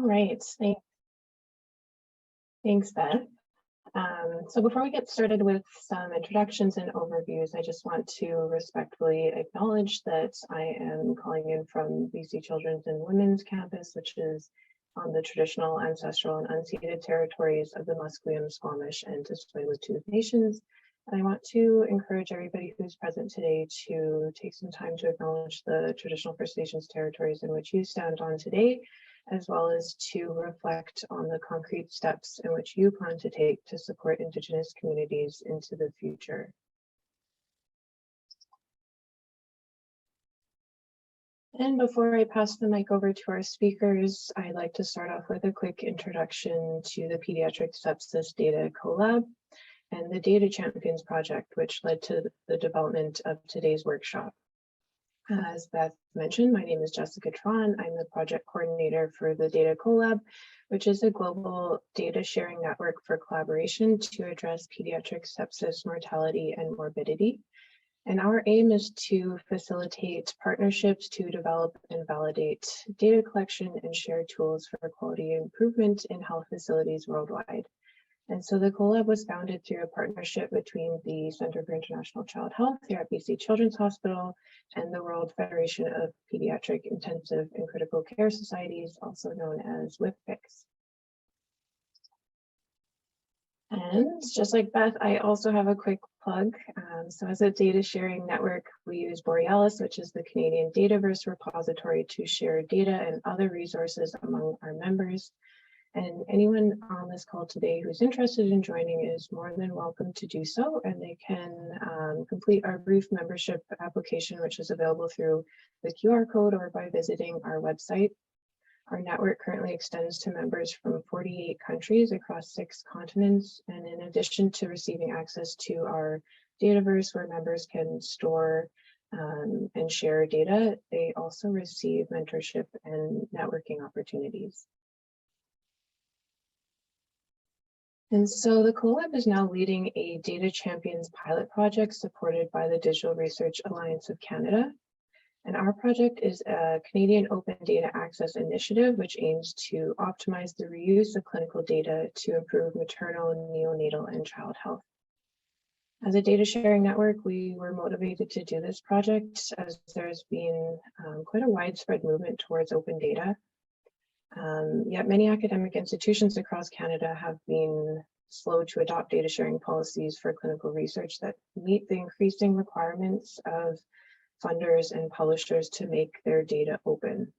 right, thanks, Beth. So before we get started with some introductions and overviews, I just want to respectfully acknowledge that I am calling in from BC Children's and Women's Campus, which is on the traditional, ancestral, and unceded territories of the Musqueam, Squamish, and Tsleil-Waututh Nations. And I want to encourage everybody who's present today to take some time to acknowledge the traditional First Nations territories in which you stand on today, as well as to reflect on the concrete steps in which you plan to take to support Indigenous communities into the future. And before I pass the mic over to our speakers, I'd like to start off with a quick introduction to the Pediatric Sepsis Data Collab and the Data Champions Project, which led to the development of today's workshop. As Beth mentioned, my name is Jessica Tron. I'm the project coordinator for the Data Collab, which is a global data sharing network for collaboration to address pediatric sepsis mortality and morbidity. And our aim is to facilitate partnerships to develop and validate data collection and share tools for quality improvement in health facilities worldwide. And so the Collab was founded through a partnership between the Center for International Child Health here at BC Children's Hospital and the World Federation of Pediatric Intensive and Critical Care Societies, also known as WIPFICS. And just like Beth, I also have a quick plug. So as a data sharing network, we use Borealis, which is the Canadian Dataverse repository, to share data and other resources among our members. And anyone on this call today who's interested in joining is more than welcome to do so, and they can complete our brief membership application, which is available through the QR code or by visiting our website. Our network currently extends to members from 48 countries across 6 continents, and in addition to receiving access to our Dataverse where members can store and share data, they also receive mentorship and networking opportunities. And so the Collab is now leading a Data Champions pilot project supported by the Digital Research Alliance of Canada. And our project is a Canadian Open Data Access Initiative, which aims to optimize the reuse of clinical data to improve maternal, neonatal, and child health. As a data sharing network, we were motivated to do this project as there's been quite a widespread movement towards open data. Yet many academic institutions across Canada have been slow to adopt data sharing policies for clinical research that meet the increasing requirements of funders and publishers to make their data open.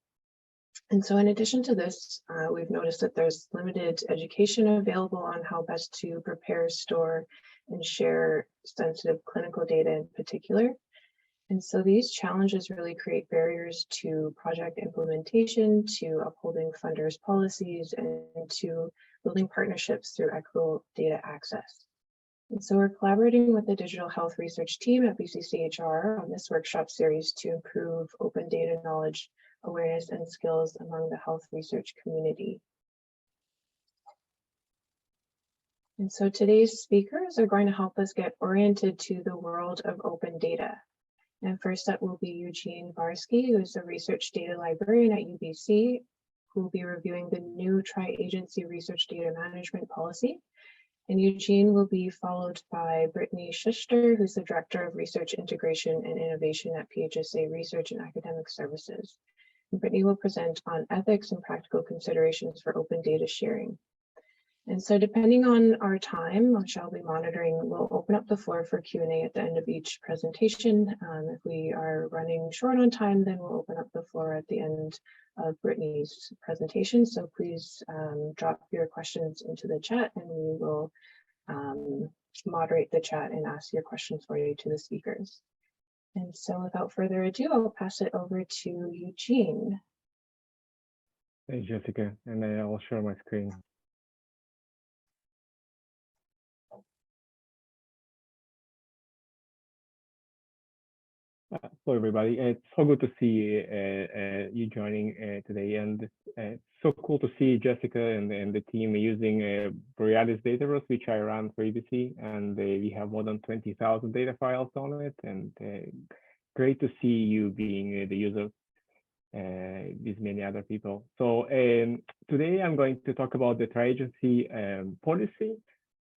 And so in addition to this, we've noticed that there's limited education available on how best to prepare, store, and share sensitive clinical data in particular. And so these challenges really create barriers to project implementation, to upholding funders' policies, and to building partnerships through equitable data access. And so we're collaborating with the digital health research team at BCCHR on this workshop series to improve open data knowledge, awareness, and skills among the health research community. And so today's speakers are going to help us get oriented to the world of open data. And first up will be Eugene Barsky, who is a research data librarian at UBC, who will be reviewing the new tri-agency research data management policy. And Eugene will be followed by Brittney Schichter, who's the Director of Research Integration and Innovation at PHSA Research and Academic Services. And Brittney will present on ethics and practical considerations for open data sharing. And so depending on our time, which I'll be monitoring, we'll open up the floor for Q&A at the end of each presentation. If we are running short on time, then we'll open up the floor at the end of Brittney's presentation. So please drop your questions into the chat and we will moderate the chat and ask your questions for you to the speakers. And so without further ado, I'll pass it over to Eugene. Hey, Jessica, and I'll share my screen. Hello, everybody. It's so good to see you joining today, and it's so cool to see Jessica and the team using Borealis Dataverse, which I ran previously, and we have more than 20,000 data files on it, and great to see you being the user. with many other people. So today I'm going to talk about the tri-agency policy,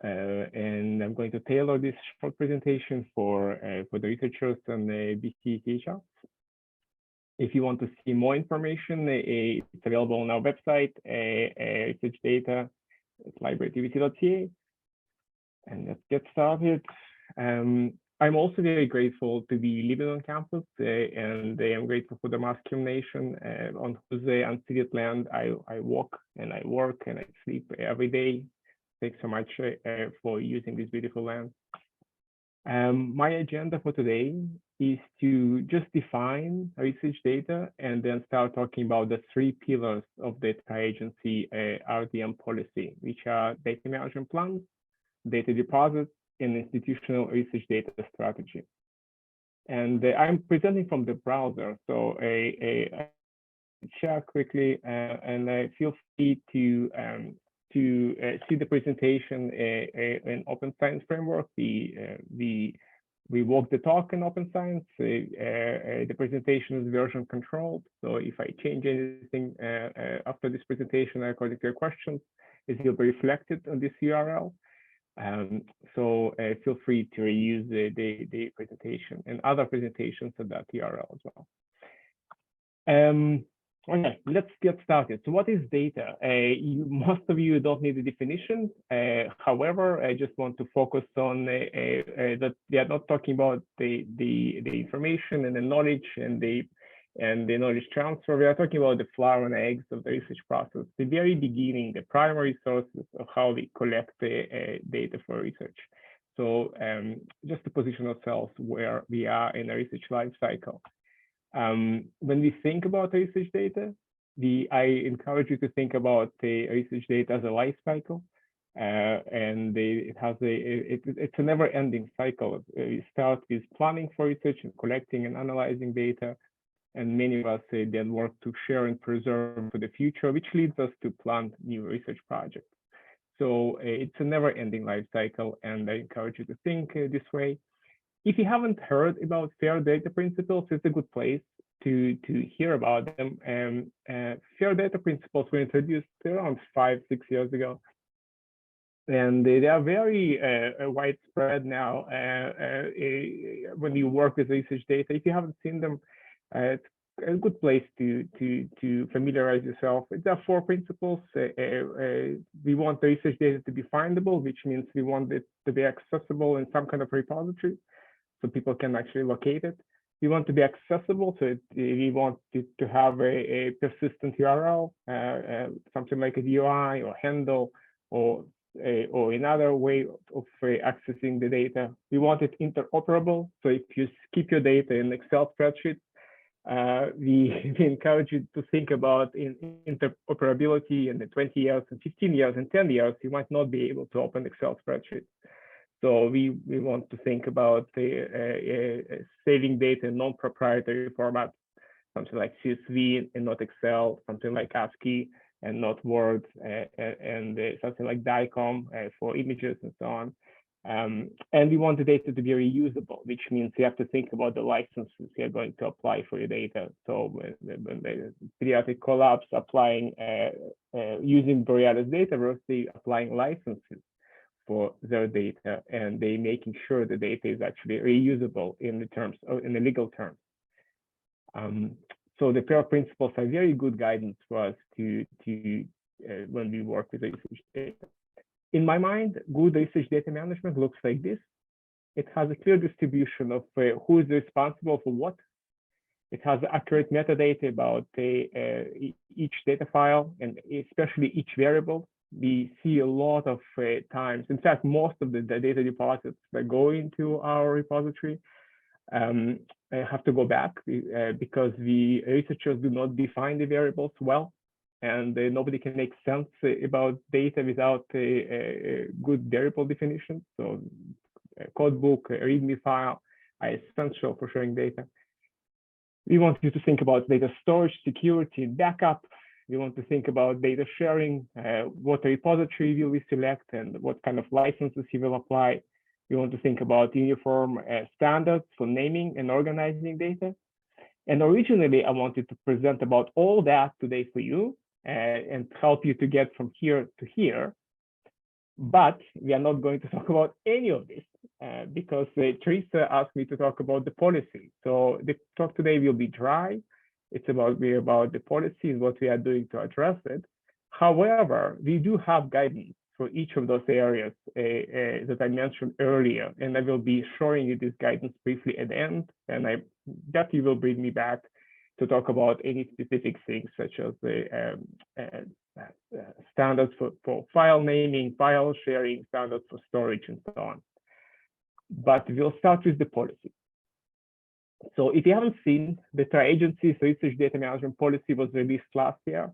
and I'm going to tailor this short presentation for the researchers on BC THR. If you want to see more information, it's available on our website, research data, library.tvc.ca. And let's get started. I'm also very grateful to be living on campus, and I'm grateful for the Barsky Nation on whose unceded land I walk and I work and I sleep every day. Thanks so much for using this beautiful land. My agenda for today is to just define research data and then start talking about the three pillars of the tri-agency RDM policy, which are data management plans, data deposits, and institutional research data strategy. And I'm presenting from the browser, so share quickly, and feel free to see the presentation in Open Science Framework. We walk the talk in Open Science. The presentation is version controlled, so if I change anything after this presentation according to your questions, it will be reflected on this URL. So feel free to reuse the presentation and other presentations at that URL as well. Okay, let's get started. So what is data? Most of you don't need a definition. However, I just want to focus on that we are not talking about the information and the knowledge and the knowledge transfer. We are talking about the flower and eggs of the research process, the very beginning, the primary sources of how we collect the data for research. So just to position ourselves where we are in a research life cycle. When we think about research data, I encourage you to think about the research data as a life cycle, and it's a never-ending cycle. We start with planning for research and collecting and analyzing data, and many of us then work to share and preserve for the future, which leads us to plan new research projects. So it's a never-ending life cycle, and I encourage you to think this way. If you haven't heard about fair data principles, it's a good place to hear about them. Fair data principles were introduced around 5-6 years ago, and they are very widespread now when you work with research data. If you haven't seen them, it's a good place to familiarize yourself. There are 4 principles. We want the research data to be findable, which means we want it to be accessible in some kind of repository, so people can actually locate it. We want to be accessible, so we want it to have a persistent URL, something like a DOI or handle, or another way of accessing the data. We want it interoperable, so if you keep your data in Excel spreadsheets, we encourage you to think about interoperability in the 20 years and 15 years and 10 years. You might not be able to open Excel spreadsheets. So we want to think about saving data in non-proprietary formats, something like CSV and not Excel, something like ASCII and not Word, and something like DICOM for images and so on. And we want the data to be reusable, which means you have to think about the licenses you're going to apply for your data. So when the periodic collapse applying, using Borealis Dataverse, they applying licenses for their data, and they making sure the data is actually reusable in the legal terms. So the FAIR principles are very good guidance for us when we work with research data. In my mind, good research data management looks like this. It has a clear distribution of who is responsible for what. It has accurate metadata about each data file, and especially each variable. We see a lot of times, in fact, most of the data deposits that go into our repository have to go back because the researchers do not define the variables well, and nobody can make sense about data without a good variable definition. So a code book, a README file are essential for sharing data. We want you to think about data storage, security, backup. We want to think about data sharing, what repository will we select, and what kind of licenses you will apply. We want to think about uniform standards for naming and organizing data. And originally, I wanted to present about all that today for you and help you to get from here to here. But we are not going to talk about any of this because Teresa asked me to talk about the policy. So the talk today will be dry. It's about the policy and what we are doing to address it. However, we do have guidance for each of those areas that I mentioned earlier, and I will be showing you this guidance briefly at the end, and that will bring me back to talk about any specific things such as the standards for file naming, file sharing, standards for storage, and so on. But we'll start with the policy. So if you haven't seen, the Tri-Agency Research Data Management Policy was released last year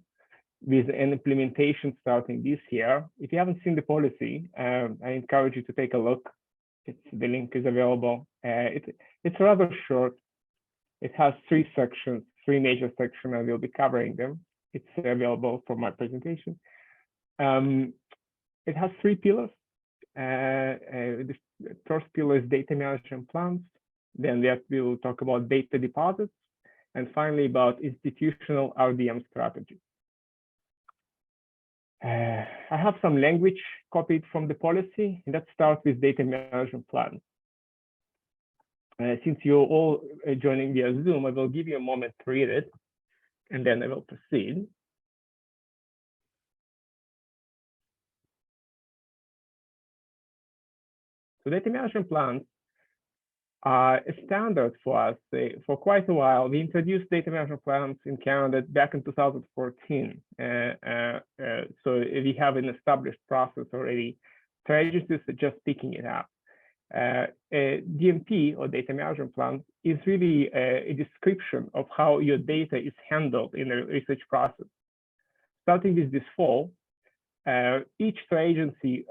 with an implementation starting this year. If you haven't seen the policy, I encourage you to take a look. The link is available. It's rather short. It has three sections, three major sections. I will be covering them. It's available for my presentation. It has three pillars. The first pillar is data management plans. Then we will talk about data deposits, and finally about institutional RDM strategy. I have some language copied from the policy, and let's start with data management plans. Since you're all joining via Zoom, I will give you a moment to read it, and then I will proceed. So data management plans are a standard for us. For quite a while, we introduced data management plans in Canada back in 2014. So we have an established process already. Tri-agencies are just picking it up. DMP, or data management plan, is really a description of how your data is handled in a research process. Starting with this fall, each Tri-agency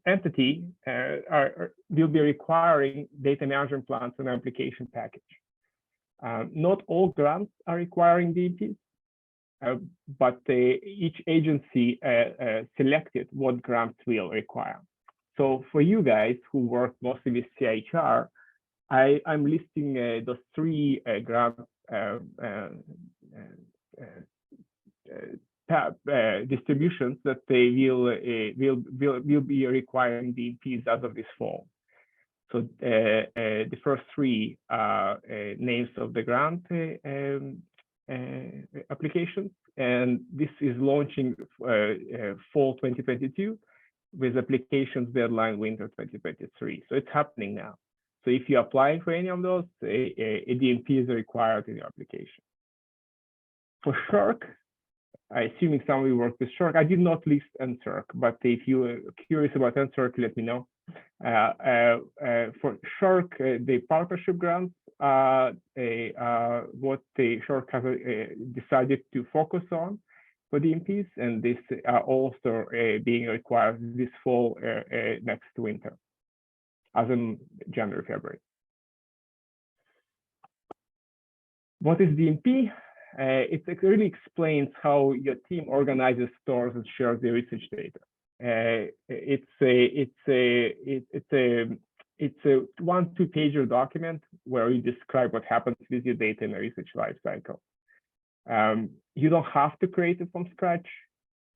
entity will be requiring data management plans and application package. Not all grants are requiring DMPs, but each agency selected what grants will require. So for you guys who work mostly with CIHR, I'm listing those three grant distributions that they will be requiring DMPs as of this fall. So the first three are names of the grant applications, and this is launching fall 2022 with applications deadline winter 2023. So it's happening now. So if you're applying for any of those, a DMP is required in your application. For SHRC, assuming some of you work with SHRC, I did not list NSERC, but if you are curious about NSERC, let me know. For SHRC, the partnership grants are what the SHRC has decided to focus on for DMPs, and these are also being required this fall, next winter, as in January, February. What is DMP? It really explains how your team organizes, stores, and shares the research data. It's a 1-2-pager document where you describe what happens with your data in a research lifecycle. You don't have to create it from scratch.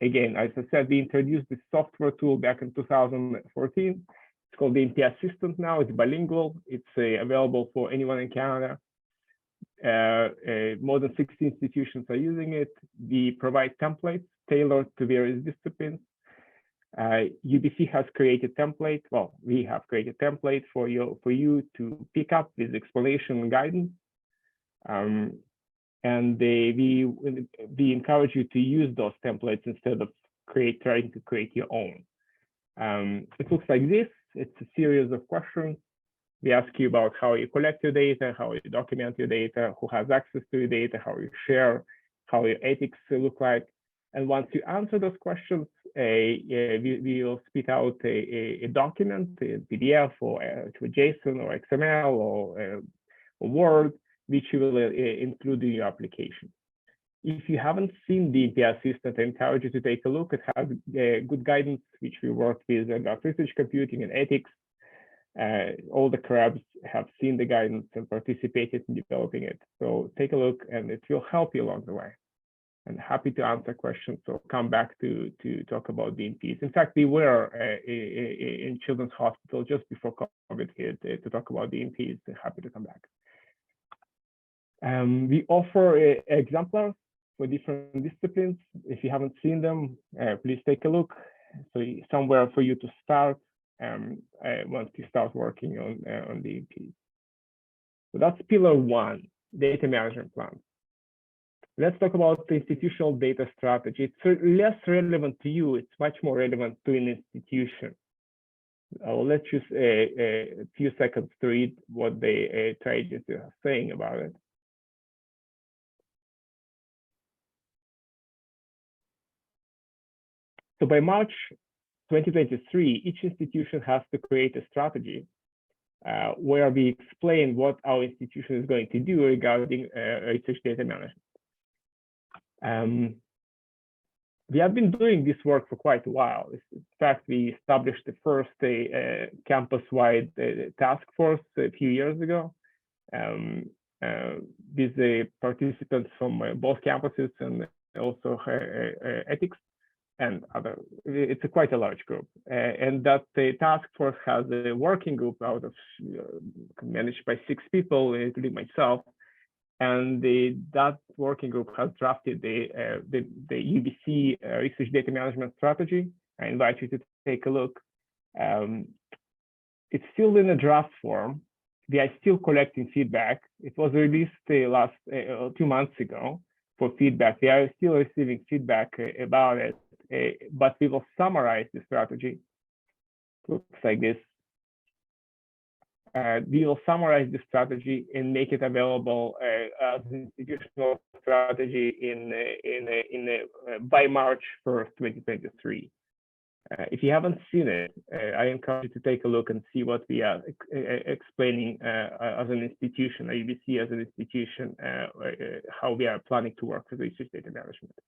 Again, as I said, we introduced this software tool back in 2014. It's called the DMP Assistant now. It's bilingual. It's available for anyone in Canada. More than 60 institutions are using it. We provide templates tailored to various disciplines. UBC has created template. Well, we have created template for you to pick up with explanation and guidance. And we encourage you to use those templates instead of trying to create your own. It looks like this. It's a series of questions. We ask you about how you collect your data, how you document your data, who has access to your data, how you share, how your ethics look like. And once you answer those questions, we will spit out a document, a PDF or to a JSON or XML or Word, which you will include in your application. If you haven't seen the DMP Assistant, I encourage you to take a look. It has good guidance, which we work with about research computing and ethics. All the crabs have seen the guidance and participated in developing it. So take a look, and it will help you along the way. And happy to answer questions. So come back to talk about DMPs. In fact, we were in Children's Hospital just before COVID hit to talk about DMPs. Happy to come back. We offer exemplars for different disciplines. If you haven't seen them, please take a look. So somewhere for you to start once you start working on DMPs. So that's pillar one, data management plan. Let's talk about the institutional data strategy. It's less relevant to you. It's much more relevant to an institution. I'll let you a few seconds to read what the trade are saying about it. So by March 2023, each institution has to create a strategy where we explain what our institution is going to do regarding research data management. We have been doing this work for quite a while. In fact, we established the first campus-wide task force a few years ago with participants from both campuses and also ethics and other. It's quite a large group. And that the task force has a working group out of managed by 6 people, including myself. And that working group has drafted the UBC research data management strategy. I invite you to take a look. It's still in a draft form. We are still collecting feedback. It was released last 2 months ago for feedback. We are still receiving feedback about it, but we will summarize the strategy. Looks like this. We will summarize the strategy and make it available as an institutional strategy by March 1st, 2023. If you haven't seen it, I encourage you to take a look and see what we are explaining as an institution, UBC as an institution, how we are planning to work with research data management.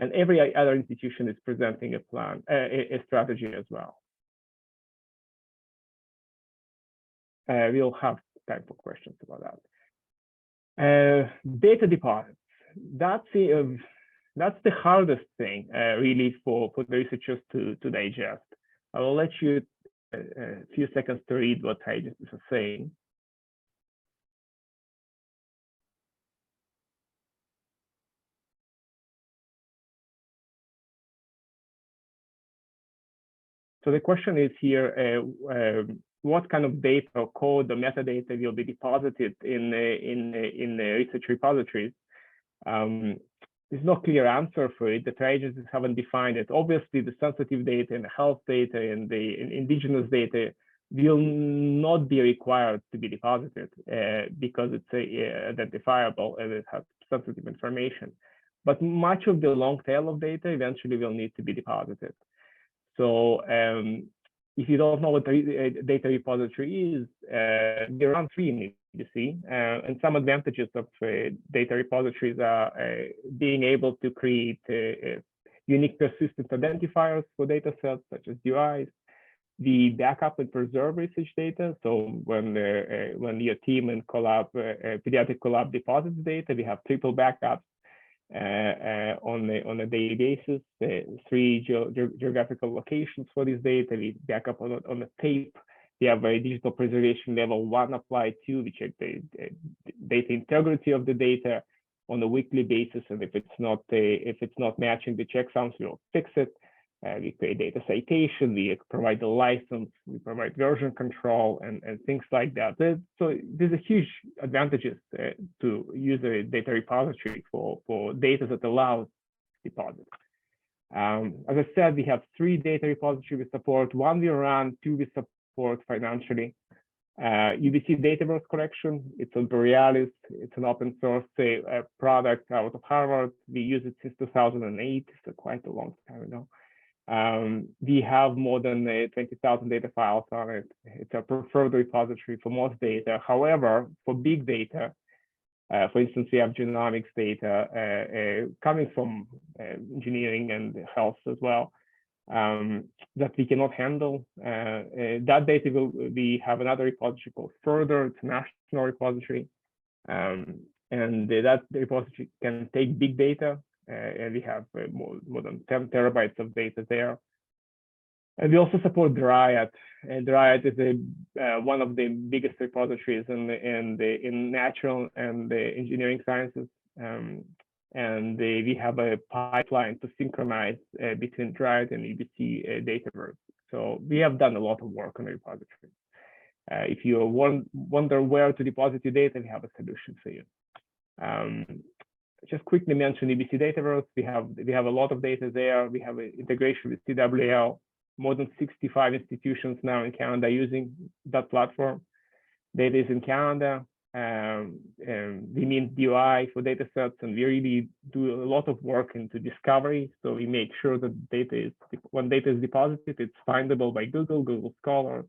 And every other institution is presenting a plan, a strategy as well. We'll have time for questions about that. Data deposits. That's the hardest thing, really, for the researchers to digest. I will let you a few seconds to read what scientists are saying. So the question is here, what kind of data or code or metadata will be deposited in the research repositories? There's no clear answer for it. The trade agencies haven't defined it. Obviously, the sensitive data and the health data and the indigenous data will not be required to be deposited because it's identifiable and it has sensitive information. But much of the long tail of data eventually will need to be deposited. So if you don't know what a data repository is, there are 3 in UBC, and some advantages of data repositories are being able to create unique persistent identifiers for data sets such as UIs, the backup and preserve research data. So when your team and pediatric collab deposits data, we have triple backups on a daily basis, 3 geographical locations for this data. We back up on a tape. We have a digital preservation level 1 applied to, we check the data integrity of the data on a weekly basis, and if it's not matching the checksums, we'll fix it. We create data citation, we provide the license, we provide version control, and things like that. So there's a huge advantages to use a data repository for data that allows deposits. As I said, we have 3 data repositories we support. 1 we run, 2 we support financially. UBC Dataverse Collection, it's on Borealis. It's an open source product out of Harvard. We use it since 2008, so quite a long time ago. We have more than 20,000 data files on it. It's a preferred repository for most data. However, for big data, for instance, we have genomics data coming from engineering and health as well. that we cannot handle. That data we have another repository called Further. It's a national repository. And that repository can take big data, and we have more than 10 terabytes of data there. And we also support Dryad. And Dryad is one of the biggest repositories in natural and engineering sciences. And we have a pipeline to synchronize between Dryad and UBC Dataverse. So we have done a lot of work on the repository. If you wonder where to deposit your data, we have a solution for you. Just quickly mention UBC Dataverse. We have a lot of data there. We have an integration with CWL. More than 65 institutions now in Canada using that platform. Data is in Canada. We mean DOI for data sets, and we really do a lot of work into discovery. So we make sure that when data is deposited, it's findable by Google Scholar,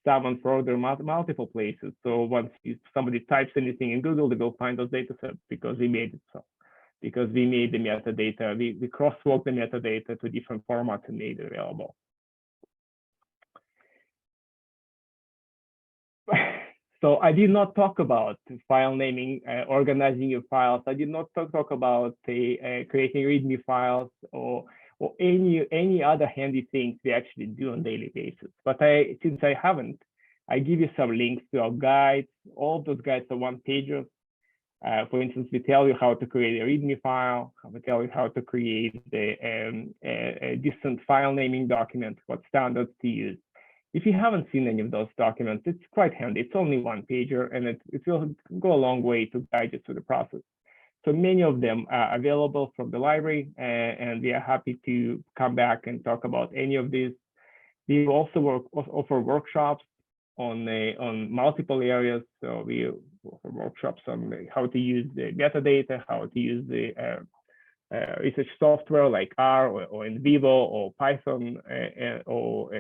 Salmon Further, multiple places. So once somebody types anything in Google, they will find those data sets because we made it so. Because we made the metadata, we crosswalk the metadata to different formats and made it available. So I did not talk about file naming, organizing your files. I did not talk about creating README files or any other handy things we actually do on a daily basis. But since I haven't, I give you some links to our guides. All of those guides are one-pagers. For instance, we tell you how to create a README file. We tell you how to create a decent file naming document, what standards to use. If you haven't seen any of those documents, it's quite handy. It's only one-pager, and it will go a long way to guide you through the process. So many of them are available from the library, and we are happy to come back and talk about any of these. We also offer workshops on multiple areas. So we offer workshops on how to use the metadata, how to use the research software like R or in Vivo or Python or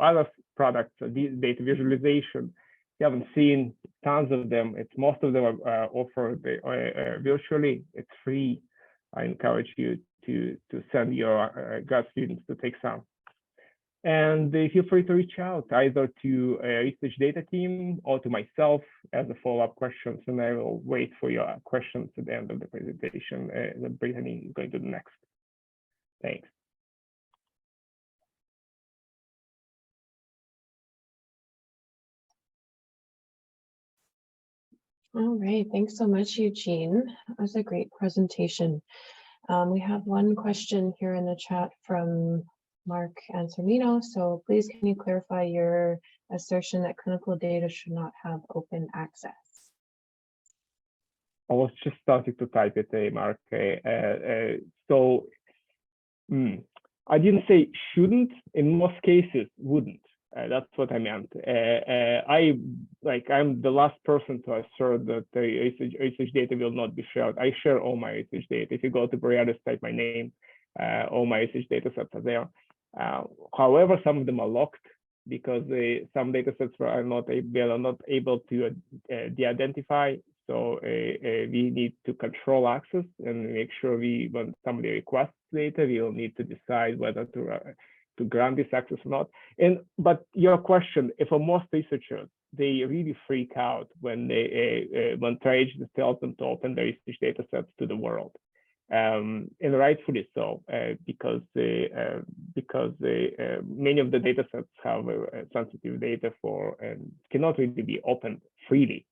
other products, data visualization. If you haven't seen tons of them, most of them are offered virtually. It's free. I encourage you to send your grad students to take some. And feel free to reach out either to a research data team or to myself as a follow-up questions, and I will wait for your questions at the end of the presentation that Brittney is going to do next. Thanks. All right, thanks so much, Eugene. That was a great presentation. We have one question here in the chat from Mark Ansermino. So please, can you clarify your assertion that clinical data should not have open access? I was just starting to type it, Mark. I didn't say shouldn't. In most cases, wouldn't. That's what I meant. I'm the last person to assert that the research data will not be shared. I share all my research data. If you go to Brittney, type my name, all my research data sets are there. However, some of them are locked because some data sets are not able to de-identify. So we need to control access and make sure when somebody requests data, we will need to decide whether to grant this access or not. But your question, for most researchers, they really freak out when when TriAgency tells them to open their research data sets to the world. And rightfully so, because many of the data sets have sensitive data and cannot really be opened freely.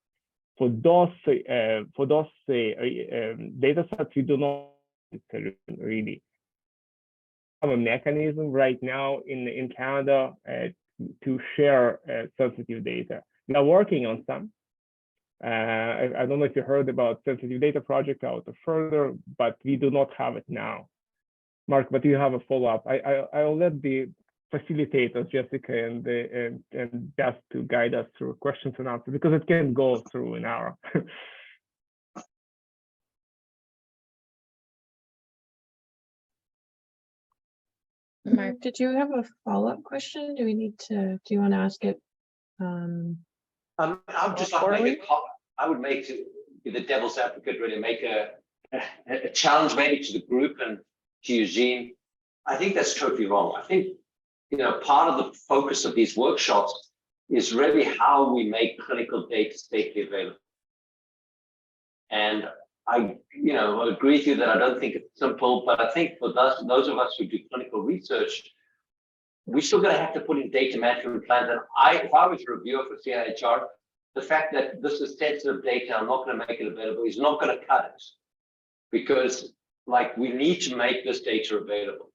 For those data sets, you do not really have a mechanism right now in Canada to share sensitive data. We are working on some. I don't know if you heard about sensitive data project out of Further, but we do not have it now. Mark, but you have a follow-up. I'll let the facilitators, Jessica and Beth, to guide us through questions and answers, because it can go through an hour. Mark, did you have a follow-up question? Do you want to ask it? I would make it, be the devil's advocate, really make a challenge maybe to the group and to Eugene. I think that's totally wrong. I think, part of the focus of these workshops is really how we make clinical data safely available. And I, agree with you that I don't think it's simple, but I think for those of us who do clinical research, we're still going to have to put in data management plans. And if I was a reviewer for CIHR, the fact that this is sensitive data, I'm not going to make it available, is not going to cut it. Because we need to make this data available.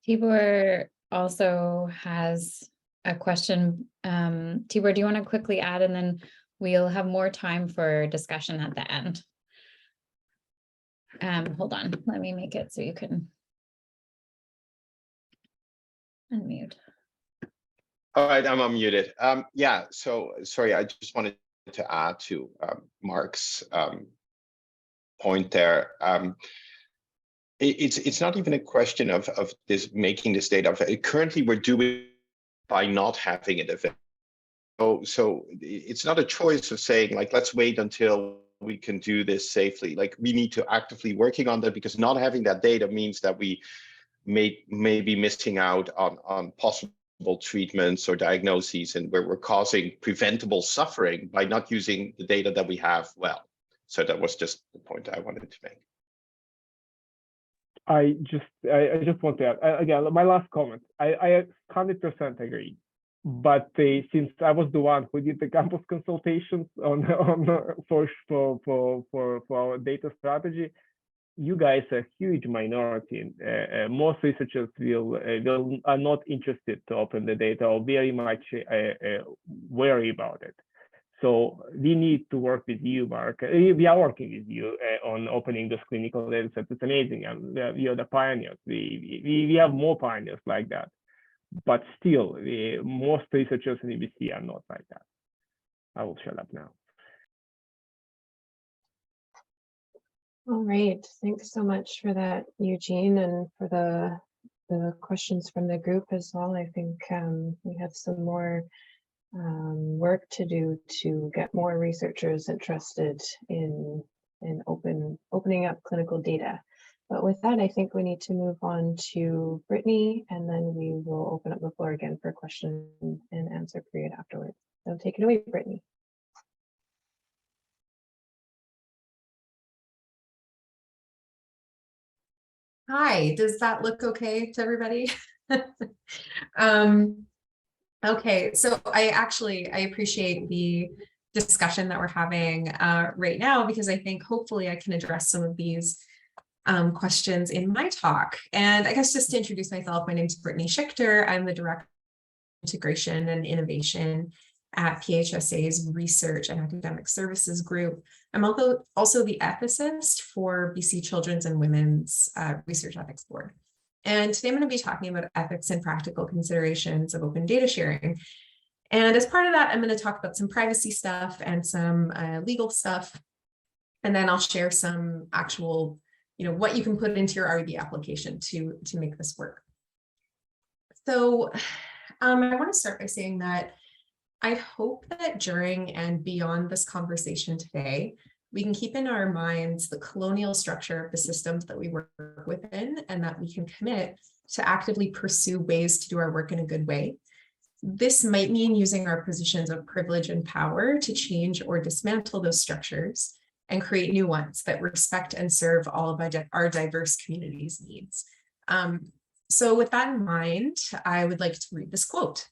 Tibor also has a question. Tibor, do you want to quickly add, and then we'll have more time for discussion at the end. Hold on, let me make it so you can unmute. All right, I'm unmuted. Yeah, so sorry, I just wanted to add to Mark's point there. It's not even a question of this making this data. Currently, we're doing by not having it available. So it's not a choice of saying let's wait until we can do this safely. We need to actively working on that, because not having that data means that we may be missing out on possible treatments or diagnoses, and where we're causing preventable suffering by not using the data that we have well. So that was just the point I wanted to make. I just want to add again my last comment. I 100% agree, but since I was the one who did the campus consultations for our data strategy, you guys are a huge minority. Most researchers are not interested to open the data, or very much worry about it. So we need to work with you, Mark. We are working with you on opening those clinical data sets. It's amazing, and we are the pioneers. We have more pioneers like that, but still, most researchers in EBC are not like that. I will shut up now. All right, thanks so much for that, Eugene, and for the questions from the group as well. I think we have some more work to do to get more researchers interested in opening up clinical data. But with that, I think we need to move on to Brittney, and then we will open up the floor again for question and answer period afterwards. So take it away, Brittney. Hi, does that look okay to everybody? Okay, so I appreciate the discussion that we're having right now, because I think hopefully I can address some of these questions in my talk. And I guess just to introduce myself, my name is Brittney Schichter. I'm the Director of Integration and Innovation at PHSA's Research and Academic Services Group. I'm also the ethicist for BC Children's and Women's Research Ethics Board. And today I'm going to be talking about ethics and practical considerations of open data sharing. And as part of that, I'm going to talk about some privacy stuff and some legal stuff. And then I'll share some actual, what you can put into your REB application to make this work. So I want to start by saying that I hope that during and beyond this conversation today, we can keep in our minds the colonial structure of the systems that we work within, and that we can commit to actively pursue ways to do our work in a good way. This might mean using our positions of privilege and power to change or dismantle those structures and create new ones that respect and serve all of our diverse communities' needs. So with that in mind, I would like to read this quote.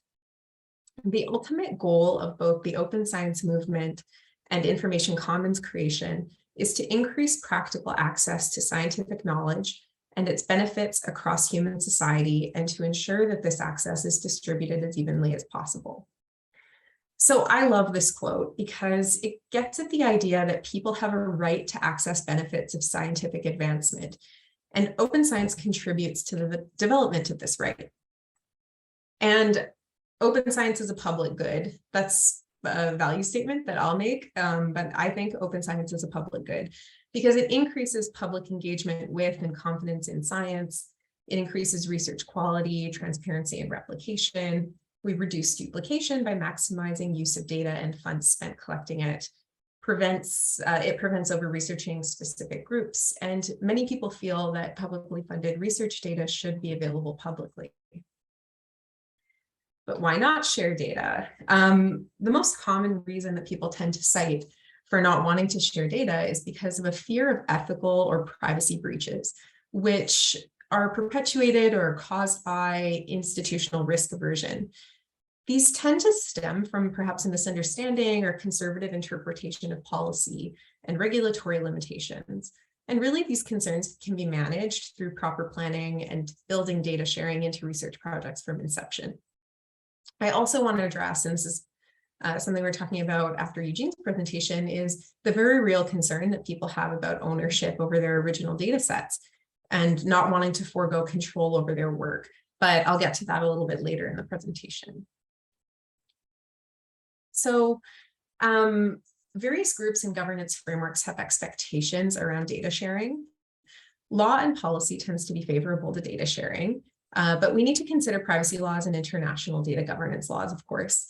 The ultimate goal of both the open science movement and information commons creation is to increase practical access to scientific knowledge and its benefits across human society, and to ensure that this access is distributed as evenly as possible. So I love this quote because it gets at the idea that people have a right to access benefits of scientific advancement, and open science contributes to the development of this right. And open science is a public good. That's a value statement that I'll make, but I think open science is a public good because it increases public engagement with and confidence in science. It increases research quality, transparency, and replication. We reduce duplication by maximizing use of data and funds spent collecting it. It prevents over-researching specific groups, and many people feel that publicly funded research data should be available publicly. But why not share data? The most common reason that people tend to cite for not wanting to share data is because of a fear of ethical or privacy breaches, which are perpetuated or caused by institutional risk aversion. These tend to stem from perhaps a misunderstanding or conservative interpretation of policy and regulatory limitations. And really, these concerns can be managed through proper planning and building data sharing into research projects from inception. I also want to address, and this is something we're talking about after Eugene's presentation, is the very real concern that people have about ownership over their original data sets and not wanting to forego control over their work. But I'll get to that a little bit later in the presentation. So various groups and governance frameworks have expectations around data sharing. Law and policy tends to be favorable to data sharing, but we need to consider privacy laws and international data governance laws, of course.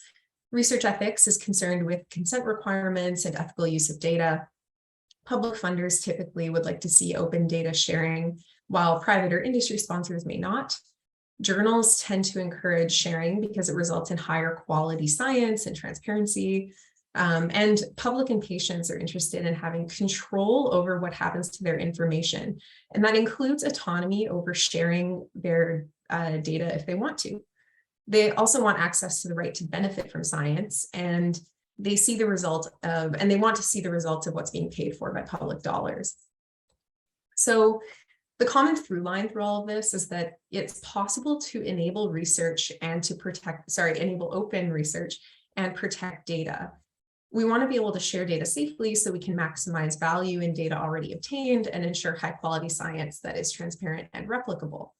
Research ethics is concerned with consent requirements and ethical use of data. Public funders typically would like to see open data sharing, while private or industry sponsors may not. Journals tend to encourage sharing because it results in higher quality science and transparency. And public and patients are interested in having control over what happens to their information. And that includes autonomy over sharing their data if they want to. They also want access to the right to benefit from science, and they see the result of, and they want to see the results of what's being paid for by public dollars. So the common through line through all of this is that it's possible to enable research and to enable open research and protect data. We want to be able to share data safely so we can maximize value in data already obtained and ensure high quality science that is transparent and replicable.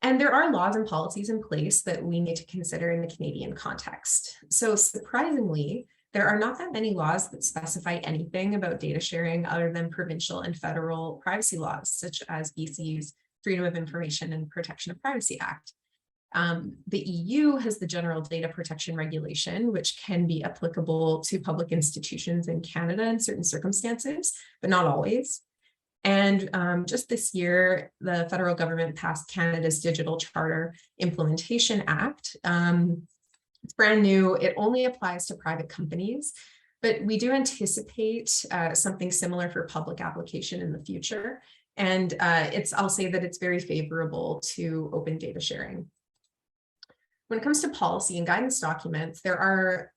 And there are laws and policies in place that we need to consider in the Canadian context. So surprisingly, there are not that many laws that specify anything about data sharing other than provincial and federal privacy laws, such as BC's Freedom of Information and Protection of Privacy Act. The EU has the General Data Protection Regulation, which can be applicable to public institutions in Canada in certain circumstances, but not always. And just this year, the federal government passed Canada's Digital Charter Implementation Act. It's brand new. It only applies to private companies, but we do anticipate something similar for public application in the future. And I'll say that it's very favorable to open data sharing. When it comes to policy and guidance documents, there are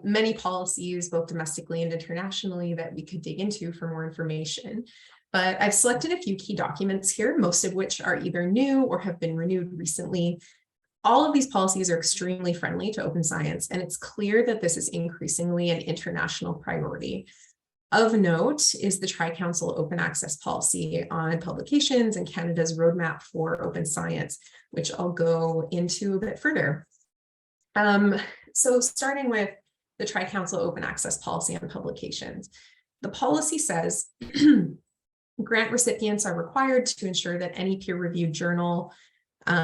many policies, both domestically and internationally, that we could dig into for more information. But I've selected a few key documents here, most of which are either new or have been renewed recently. All of these policies are extremely friendly to open science, and it's clear that this is increasingly an international priority. Of note is the Tri-Council Open Access Policy on Publications and Canada's Roadmap for Open Science, which I'll go into a bit further. So starting with the Tri-Council Open Access Policy on Publications, the policy says grant recipients are required to ensure that any peer-reviewed journal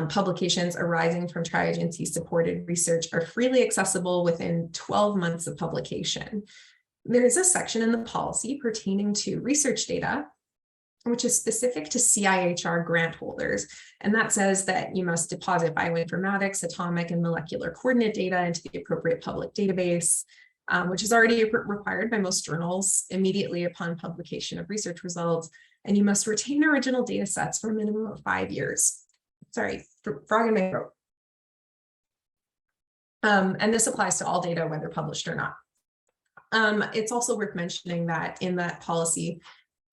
publications arising from tri-agency supported research are freely accessible within 12 months of publication. There is a section in the policy pertaining to research data, which is specific to CIHR grant holders. And that says that you must deposit bioinformatics, atomic and molecular coordinate data into the appropriate public database, which is already required by most journals immediately upon publication of research results. And you must retain original data sets for a minimum of 5 years. Sorry, frog in my throat. And this applies to all data, whether published or not. It's also worth mentioning that in that policy,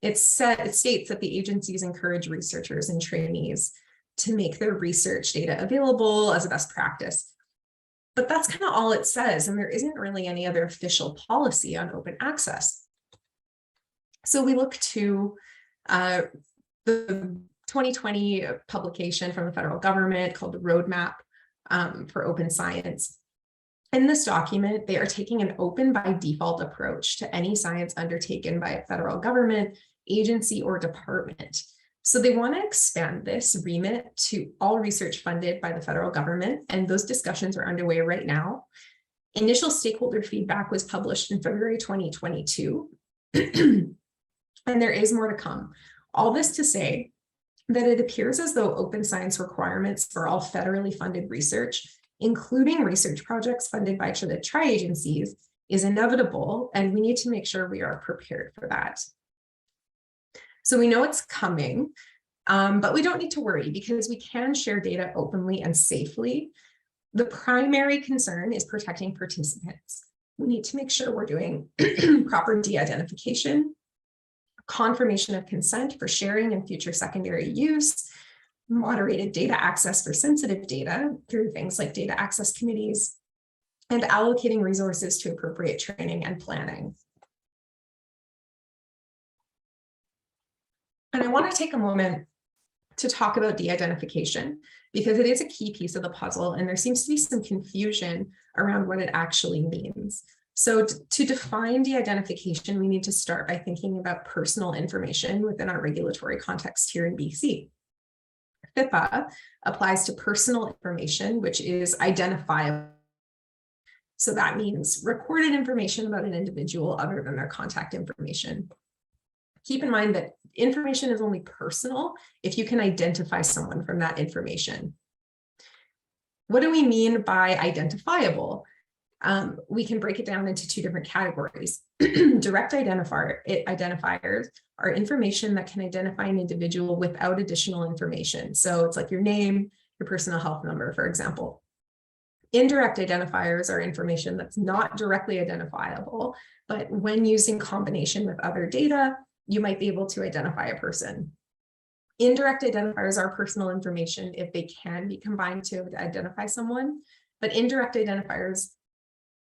it states that the agencies encourage researchers and trainees to make their research data available as a best practice. But that's kind of all it says, and there isn't really any other official policy on open access. So we look to the 2020 publication from the federal government called the Roadmap for Open Science. In this document, they are taking an open by default approach to any science undertaken by a federal government, agency, or department. So they want to expand this remit to all research funded by the federal government, and those discussions are underway right now. Initial stakeholder feedback was published in February 2022, and there is more to come. All this to say that it appears as though open science requirements for all federally funded research, including research projects funded by the tri-agencies, is inevitable, and we need to make sure we are prepared for that. So we know it's coming, but we don't need to worry because we can share data openly and safely. The primary concern is protecting participants. We need to make sure we're doing proper de-identification, confirmation of consent for sharing and future secondary use, moderated data access for sensitive data through things like data access committees, and allocating resources to appropriate training and planning. And I want to take a moment to talk about de-identification because it is a key piece of the puzzle and there seems to be some confusion around what it actually means. So to define de-identification, we need to start by thinking about personal information within our regulatory context here in BC. FIPA applies to personal information, which is identifiable. So that means recorded information about an individual other than their contact information. Keep in mind that information is only personal if you can identify someone from that information. What do we mean by identifiable? We can break it down into two different categories. Direct identifiers are information that can identify an individual without additional information. So it's like your name, your personal health number, for example. Indirect identifiers are information that's not directly identifiable, but when used in combination with other data, you might be able to identify a person. Indirect identifiers are personal information if they can be combined to identify someone, but indirect identifiers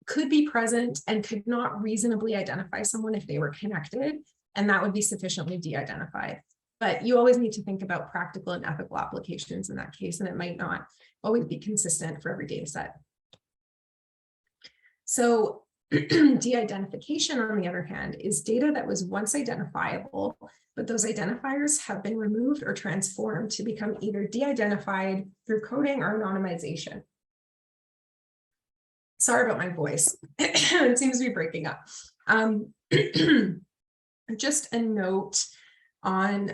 could be present and could not reasonably identify someone if they were connected, and that would be sufficiently de-identified. But you always need to think about practical and ethical applications in that case, and it might not always be consistent for every data set. So de-identification, on the other hand, is data that was once identifiable, but those identifiers have been removed or transformed to become either de-identified through coding or anonymization. Sorry about my voice. It seems to be breaking up. Just a note on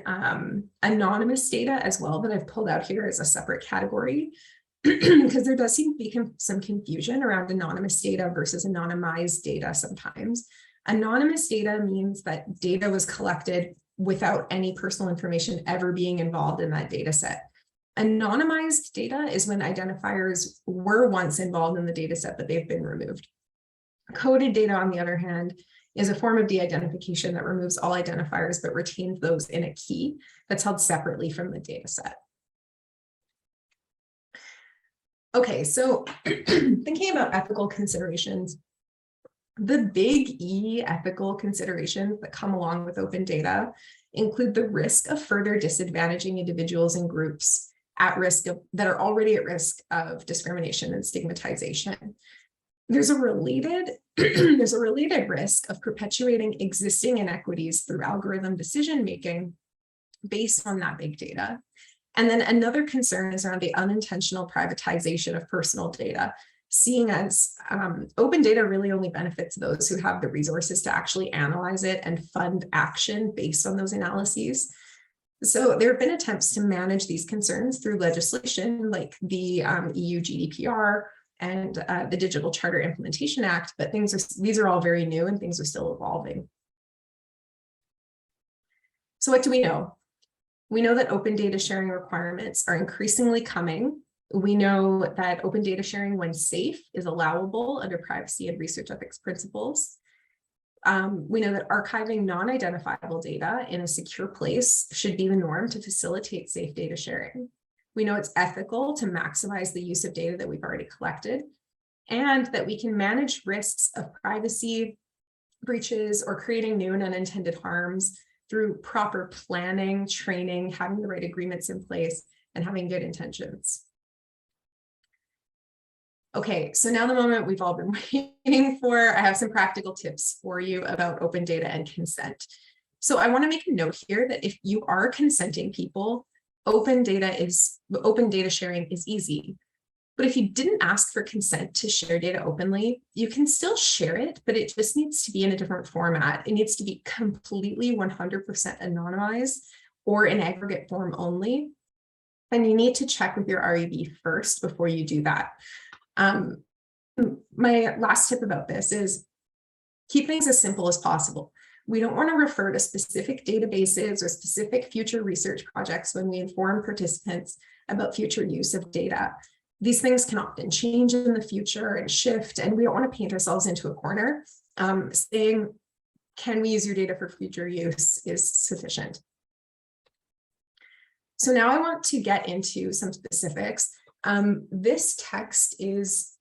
anonymous data as well that I've pulled out here as a separate category, because there does seem to be some confusion around anonymous data versus anonymized data sometimes. Anonymous data means that data was collected without any personal information ever being involved in that data set. Anonymized data is when identifiers were once involved in the data set, but they've been removed. Coded data, on the other hand, is a form of de-identification that removes all identifiers but retains those in a key that's held separately from the data set. Okay, so thinking about ethical considerations, the big E ethical considerations that come along with open data include the risk of further disadvantaging individuals and groups at risk of, that are already at risk of discrimination and stigmatization. There's a related risk of perpetuating existing inequities through algorithm decision-making based on that big data. And then another concern is around the unintentional privatization of personal data, seeing as open data really only benefits those who have the resources to actually analyze it and fund action based on those analyses. So there have been attempts to manage these concerns through legislation like the EU GDPR and the Digital Charter Implementation Act, but these are all very new and things are still evolving. So what do we know? We know that open data sharing requirements are increasingly coming. We know that open data sharing, when safe, is allowable under privacy and research ethics principles. We know that archiving non-identifiable data in a secure place should be the norm to facilitate safe data sharing. We know it's ethical to maximize the use of data that we've already collected, and that we can manage risks of privacy breaches or creating new and unintended harms through proper planning, training, having the right agreements in place, and having good intentions. Okay, so now the moment we've all been waiting for, I have some practical tips for you about open data and consent. So I want to make a note here that if you are consenting people, open data sharing is easy. But if you didn't ask for consent to share data openly, you can still share it, but it just needs to be in a different format. It needs to be completely 100% anonymized or in aggregate form only. And you need to check with your REB first before you do that. My last tip about this is keep things as simple as possible. We don't want to refer to specific databases or specific future research projects when we inform participants about future use of data. These things can often change in the future and shift, and we don't want to paint ourselves into a corner. Saying, can we use your data for future use is sufficient. So now I want to get into some specifics. This text is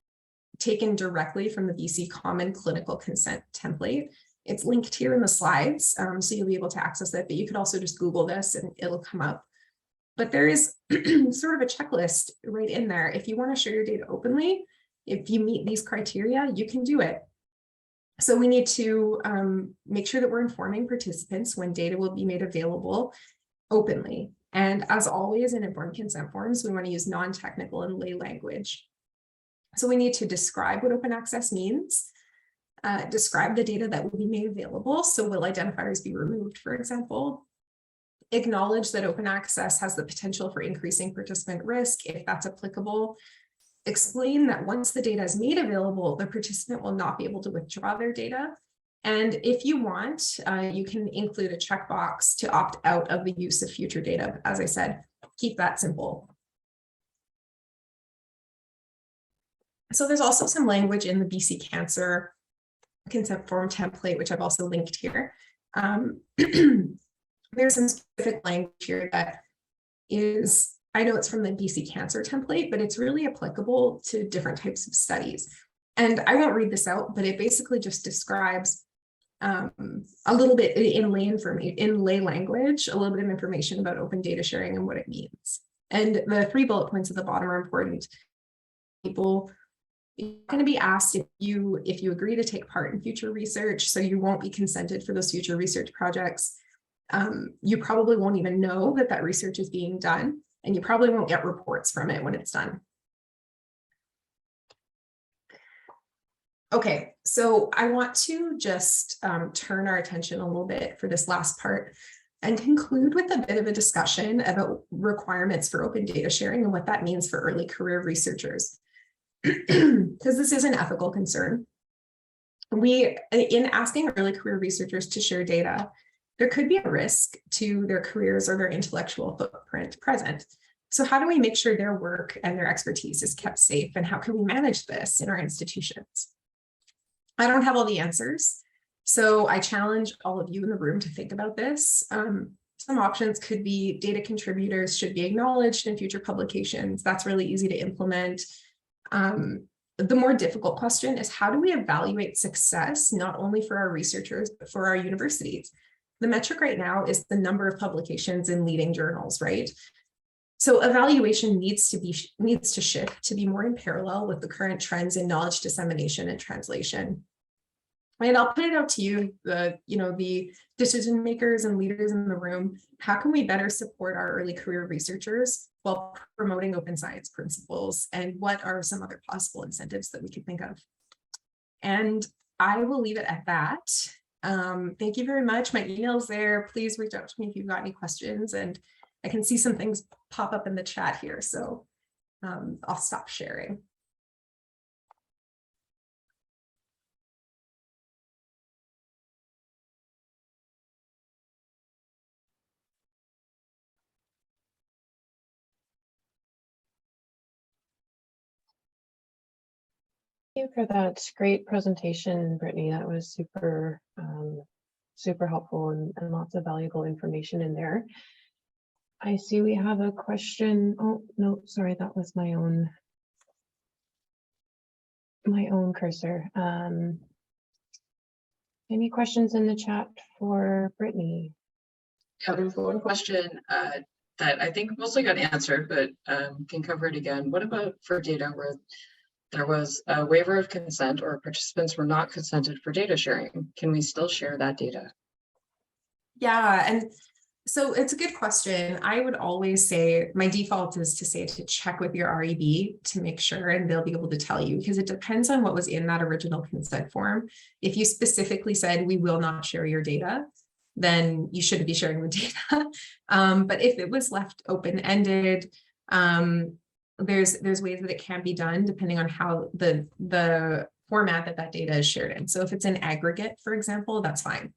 taken directly from the BC Common Clinical Consent template. It's linked here in the slides, so you'll be able to access it, but you could also just Google this and it'll come up. But there is sort of a checklist right in there. If you want to share your data openly, if you meet these criteria, you can do it. So we need to make sure that we're informing participants when data will be made available openly. And as always in informed consent forms, we want to use non-technical and lay language. So we need to describe what open access means, describe the data that will be made available. So will identifiers be removed, for example? Acknowledge that open access has the potential for increasing participant risk if that's applicable. Explain that once the data is made available, the participant will not be able to withdraw their data. And if you want, you can include a checkbox to opt out of the use of future data. As I said, keep that simple. So there's also some language in the BC Cancer consent form template, which I've also linked here. There's some specific language here that is, I know it's from the BC Cancer template, but it's really applicable to different types of studies. And I won't read this out, but it basically just describes a little bit in lay language, a little bit of information about open data sharing and what it means. And the 3 bullet points at the bottom are important. People are going to be asked if you agree to take part in future research, so you won't be consented for those future research projects. You probably won't even know that research is being done, and you probably won't get reports from it when it's done. Okay, so I want to just turn our attention a little bit for this last part and conclude with a bit of a discussion about requirements for open data sharing and what that means for early career researchers. Because this is an ethical concern. In asking early career researchers to share data, there could be a risk to their careers or their intellectual footprint present. So how do we make sure their work and their expertise is kept safe, and how can we manage this in our institutions? I don't have all the answers, so I challenge all of you in the room to think about this. Some options could be data contributors should be acknowledged in future publications. That's really easy to implement. The more difficult question is, how do we evaluate success, not only for our researchers, but for our universities? The metric right now is the number of publications in leading journals, right? So evaluation needs to shift to be more in parallel with the current trends in knowledge dissemination and translation. And I'll put it out to you, the decision makers and leaders in the room. How can we better support our early career researchers while promoting open science principles? And what are some other possible incentives that we could think of? And I will leave it at that. Thank you very much. My email's there. Please reach out to me if you've got any questions. And I can see some things pop up in the chat here, so I'll stop sharing. Thank you for that great presentation, Brittney. That was super, super helpful and lots of valuable information in there. I see we have a question. Oh, no, sorry, that was my own cursor. Any questions in the chat for Brittney? Yeah, there's one question that I think mostly got answered, but can cover it again. What about for data where there was a waiver of consent or participants were not consented for data sharing? Can we still share that data? Yeah, and so it's a good question. I would always say my default is to say to check with your REB to make sure, and they'll be able to tell you because it depends on what was in that original consent form. If you specifically said we will not share your data, then you shouldn't be sharing the data. But if it was left open-ended, there's ways that it can be done depending on how the format that data is shared in. So if it's an aggregate, for example, that's fine.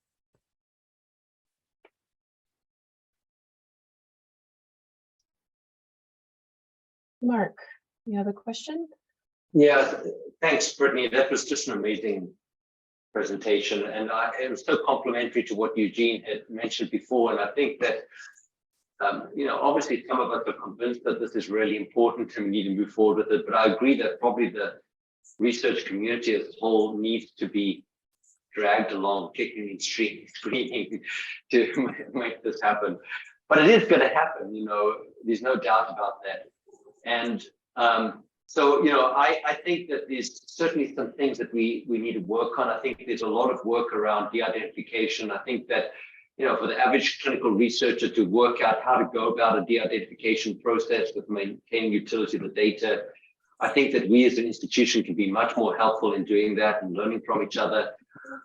Mark, you have a question? Yeah, thanks, Brittney. That was just an amazing presentation, and it was so complimentary to what Eugene had mentioned before. And I think that, obviously some of us are convinced that this is really important and we need to move forward with it. But I agree that probably the research community as a whole needs to be dragged along, kicking and screaming to make this happen. But it is going to happen, there's no doubt about that. And so, I think that there's certainly some things that we need to work on. I think there's a lot of work around de-identification. I think that, for the average clinical researcher to work out how to go about a de-identification process with maintaining utility of the data, I think that we as an institution can be much more helpful in doing that and learning from each other.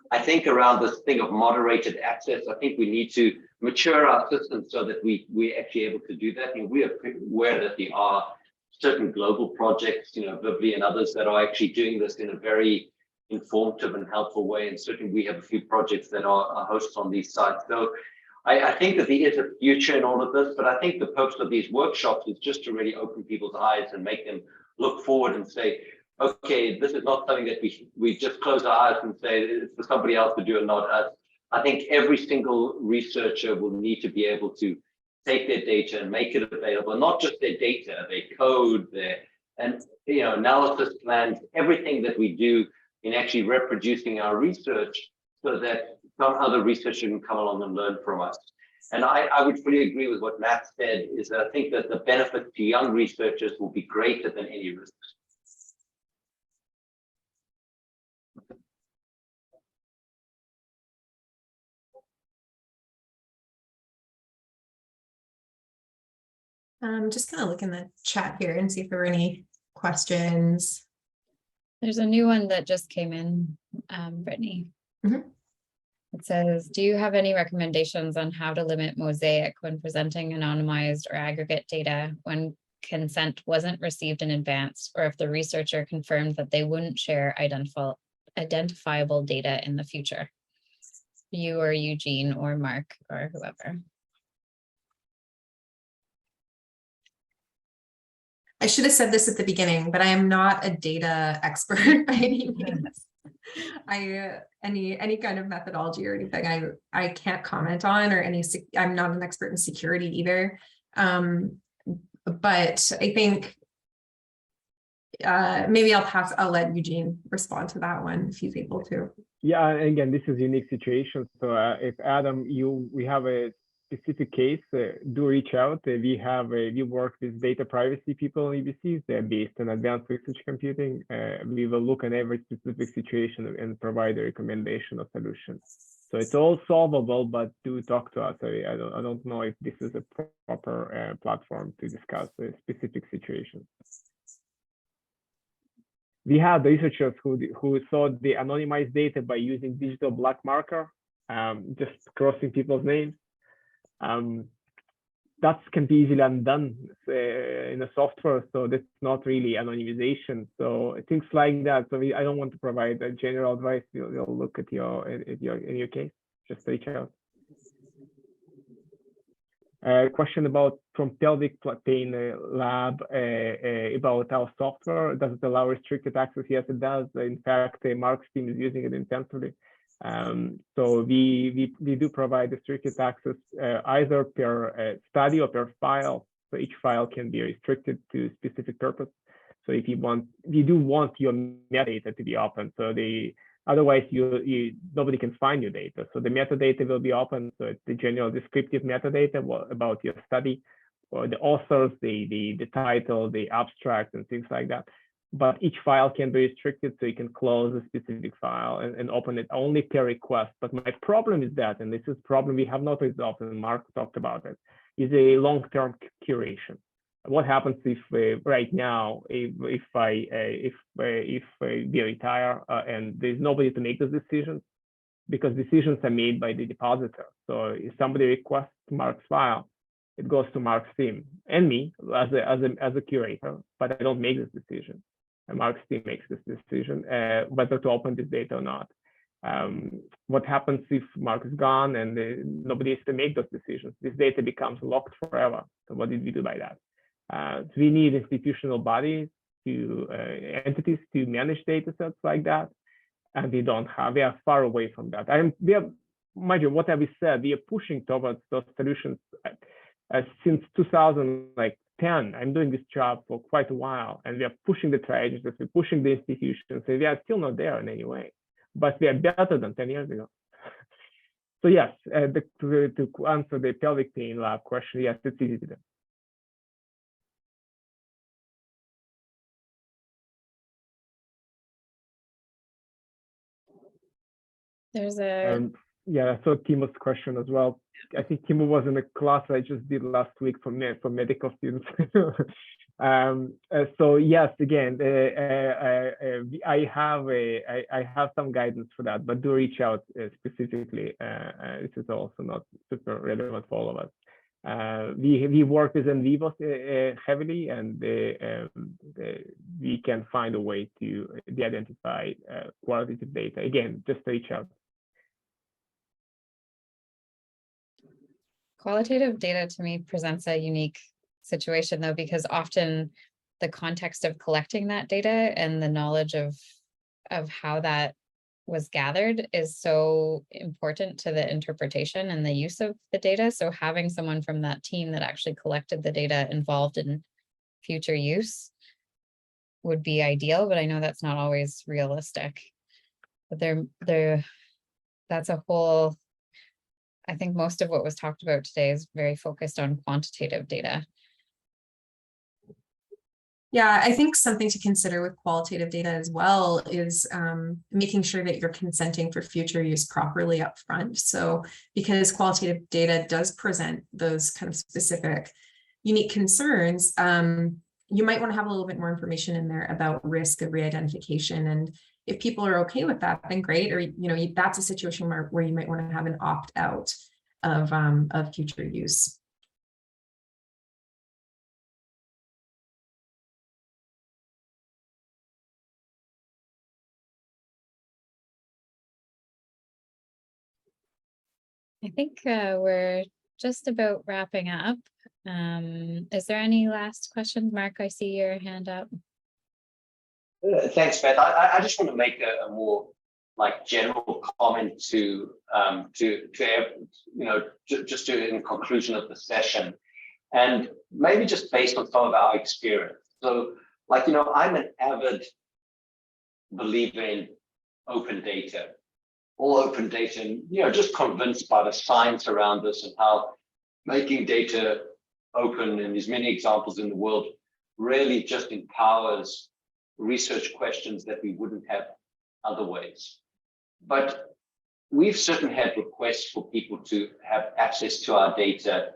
I think around this thing of moderated access, I think we need to mature our system so that we're actually able to do that. We are aware that there are certain global projects, Vivly and others that are actually doing this in a very informative and helpful way. And certainly we have a few projects that are hosts on these sites. So I think that there is a future in all of this, but I think the purpose of these workshops is just to really open people's eyes and make them look forward and say, okay, this is not something that we just close our eyes and say it's for somebody else to do and not us. I think every single researcher will need to be able to take their data and make it available, not just their data, their code, their analysis plans, everything that we do in actually reproducing our research so that some other researcher can come along and learn from us. And I would fully agree with what Matt said, is that I think that the benefit to young researchers will be greater than any risk. Just kind of look in the chat here and see if there were any questions. There's a new one that just came in, Brittney. Mhm. It says, do you have any recommendations on how to limit mosaic when presenting anonymized or aggregate data when consent wasn't received in advance, or if the researcher confirmed that they wouldn't share identifiable data in the future? You or Eugene or Mark or whoever. I should have said this at the beginning, but I am not a data expert by any means. Any kind of methodology or anything I can't comment on, or I'm not an expert in security either. But I think maybe I'll let Eugene respond to that one if he's able to. Yeah, and again, this is a unique situation. So if Adam, we have a specific case, do reach out. We work with data privacy people in EBCs. They're based on advanced research computing. We will look at every specific situation and provide a recommendation or solution. So it's all solvable, but do talk to us. I don't know if this is a proper platform to discuss a specific situation. We had researchers who saw the anonymized data by using digital black marker, just crossing people's names. That can be easily undone in a software, so that's not really anonymization. So things like that. So I don't want to provide a general advice. We'll look at in your case. Just reach out. Question from Pelvic Pain Lab about our software. Does it allow restricted access? Yes, it does. In fact, Mark's team is using it intensively. So we do provide restricted access either per study or per file. So each file can be restricted to a specific purpose. So if you do want your metadata to be open. So otherwise nobody can find your data. So the metadata will be open. So it's the general descriptive metadata about your study, or the authors, the title, the abstract, and things like that. but each file can be restricted, so you can close a specific file and open it only per request. But my problem is that, and this is a problem we have not resolved, and Mark talked about it, is a long-term curation. What happens if right now, if we retire and there's nobody to make those decisions, because decisions are made by the depositor. So if somebody requests Mark's file, it goes to Mark's team and me as a curator, but I don't make this decision. And Mark's team makes this decision whether to open this data or not. What happens if Mark is gone and nobody is to make those decisions? This data becomes locked forever. So what did we do by that? So we need institutional bodies entities to manage data sets like that. And we don't have, we are far away from that. Mind you, what have we said? We are pushing towards those solutions since 2010. I'm doing this job for quite a while, and we are pushing the tragedies, we're pushing the institutions, and we are still not there in any way, but we are better than 10 years ago. So yes, to answer the pelvic pain lab question, yes, it's easy to do. There's a yeah, I saw Timo's question as well. I think Timo was in a class I just did last week for medical students. So yes, again, I have some guidance for that, but do reach out specifically. This is also not super relevant for all of us. We work with in vivo heavily, and we can find a way to de-identify qualitative data. Again, just reach out. Qualitative data to me presents a unique situation though, because often the context of collecting that data and the knowledge of how that was gathered is so important to the interpretation and the use of the data. So having someone from that team that actually collected the data involved in future use would be ideal, but I know that's not always realistic. But that's a whole, I think most of what was talked about today is very focused on quantitative data. Yeah, I think something to consider with qualitative data as well is making sure that you're consenting for future use properly up front. So because qualitative data does present those kind of specific unique concerns, you might want to have a little bit more information in there about risk of re-identification. And if people are okay with that, then great. Or, that's a situation where you might want to have an opt-out of future use. I think we're just about wrapping up. Is there any last questions? Mark, I see your hand up. Thanks, Beth. I just want to make a more general comment to just in conclusion of the session, and maybe just based on some of our experience. So I'm an avid believer in open data, all open data, and just convinced by the science around this and how making data open, and there's many examples in the world, really just empowers research questions that we wouldn't have other ways. But we've certainly had requests for people to have access to our data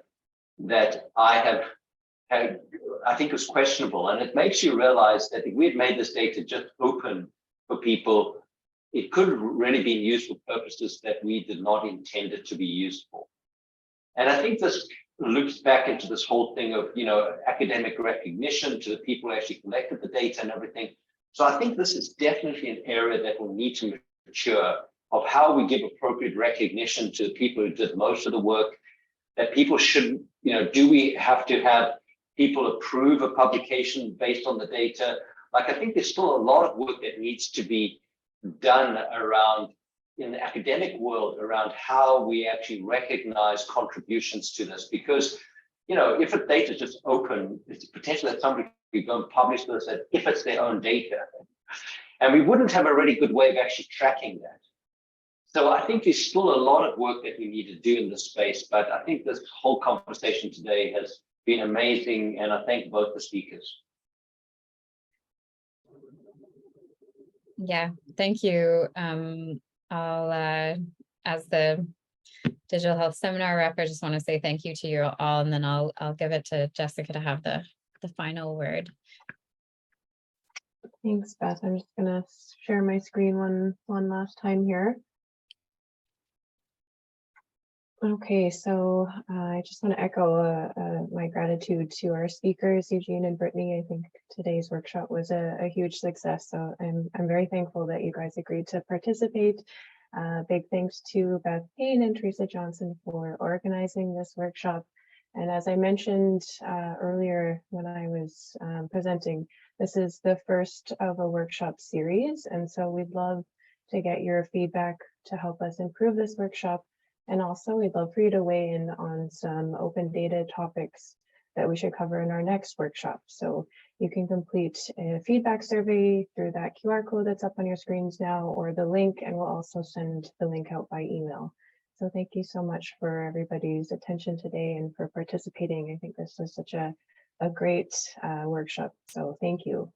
that I think was questionable. And it makes you realize that if we had made this data just open for people, it could have really been used for purposes that we did not intend it to be used for. And I think this loops back into this whole thing of, academic recognition to the people who actually collected the data and everything. So I think this is definitely an area that will need to mature, of how we give appropriate recognition to the people who did most of the work, that people shouldn't, do we have to have people approve a publication based on the data? I think there's still a lot of work that needs to be done around, in the academic world, around how we actually recognize contributions to this. Because, if a data is just open, it's potential that somebody could go and publish this if it's their own data. And we wouldn't have a really good way of actually tracking that. So I think there's still a lot of work that we need to do in this space, but I think this whole conversation today has been amazing, and I thank both the speakers. Yeah, thank you. I'll, as the digital health seminar rep, I just want to say thank you to you all, and then I'll give it to Jessica to have the final word. Thanks, Beth. I'm just gonna share my screen one last time here. Okay, so I just want to echo my gratitude to our speakers, Eugene and Brittney. I think today's workshop was a huge success, so I'm very thankful that you guys agreed to participate. Big thanks to Beth Payne and Teresa Johnson for organizing this workshop. And as I mentioned earlier when I was presenting, this is the first of a workshop series, and so we'd love to get your feedback to help us improve this workshop. And also, we'd love for you to weigh in on some open data topics that we should cover in our next workshop. So you can complete a feedback survey through that QR code that's up on your screens now, or the link, and we'll also send the link out by email. So thank you so much for everybody's attention today and for participating. I think this was such a great workshop. So thank you.